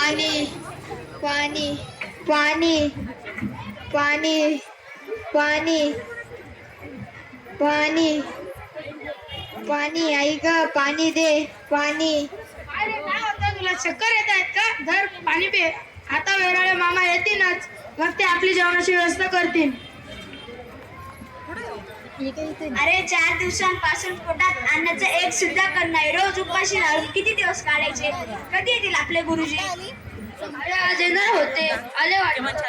पाणी पाणी पाणी पाणी पाणी पाणी पाणी आई ग पाणी दे पाणी. अरे काय होतं तुला, चक्कर येत आहेत का? धर पाणी पे. आता वेळाळे मामा येतीलच, मग ते आपली जेवणाची व्यवस्था करतील. अरे 4 दिवसांपासून पोटात अन्नाचं एक सुद्धा कण नाही. रोज उपाशी राहून किती दिवस काढायचे? कधी येतील आपले गुरुजी? अरे आज येणार होते, आले वाटत.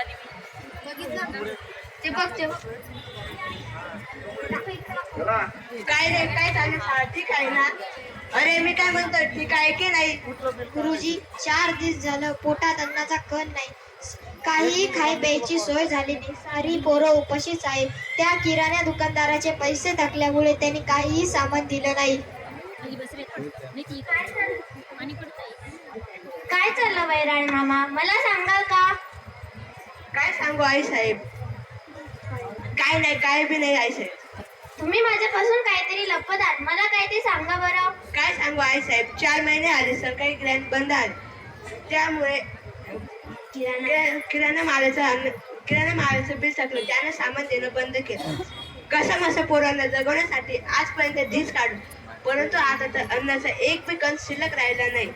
ते बघ ते बघ. काय रे, काय चालू शाळा ठीक आहे ना? अरे मी काय म्हणतो, ठीक आहे की नाही? गुरुजी 4 दिवस झालं पोटात अन्नाचा कण नाही, काही खाय प्यायची सोय झाली नाही. सारी पोरं उपाशीच आहे. त्या किराणा दुकानदाराचे पैसे थकल्यामुळे त्यांनी काहीही सामान दिलं नाही. काय चाललं वैराळ मामा, मला सांगाल का? काय सांगू आई साहेब, काय नाही, काय बी नाही आई साहेब. तुम्ही माझ्यापासून काहीतरी लपत आहात, मला काय ते सांगा बरं. काय सांगू आई साहेब, 4 महिने आले सरकारी ग्रँट बंद आहे. त्यामुळे किराणा मालाचं बिल थकलं, त्यानं सामान देणं बंद केलं. कसं मसं पोरांना जगवण्यासाठी आजपर्यंत दिस काढून, परंतु आता तर अन्नाचा एक बी कण शिल्लक राहिला नाही.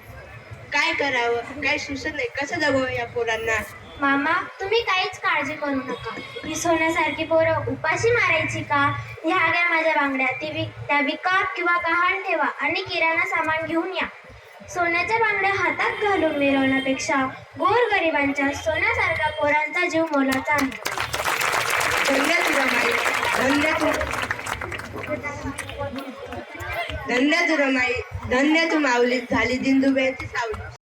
काय करावं, काही सुचत नाही, कसं जगवावं या पोरांना. मामा तुम्ही काहीच काळजी करू नका. ही सोन्यासारखी पोरं उपाशी मारायची का? ह्या घ्या माझ्या बांगड्या, त्या विका किंवा गहाण ठेवा आणि किराणा सामान घेऊन या. सोन्याच्या बांगड्या हातात घालून मिरवण्यापेक्षा गोरगरिबांच्या सोन्यासारख्या पोरांचा जीव मोलाचा आहे. धन्य तुला माई, धन्य तुला माई, धन्य तू माऊली झाली दिंदुबेची सावली.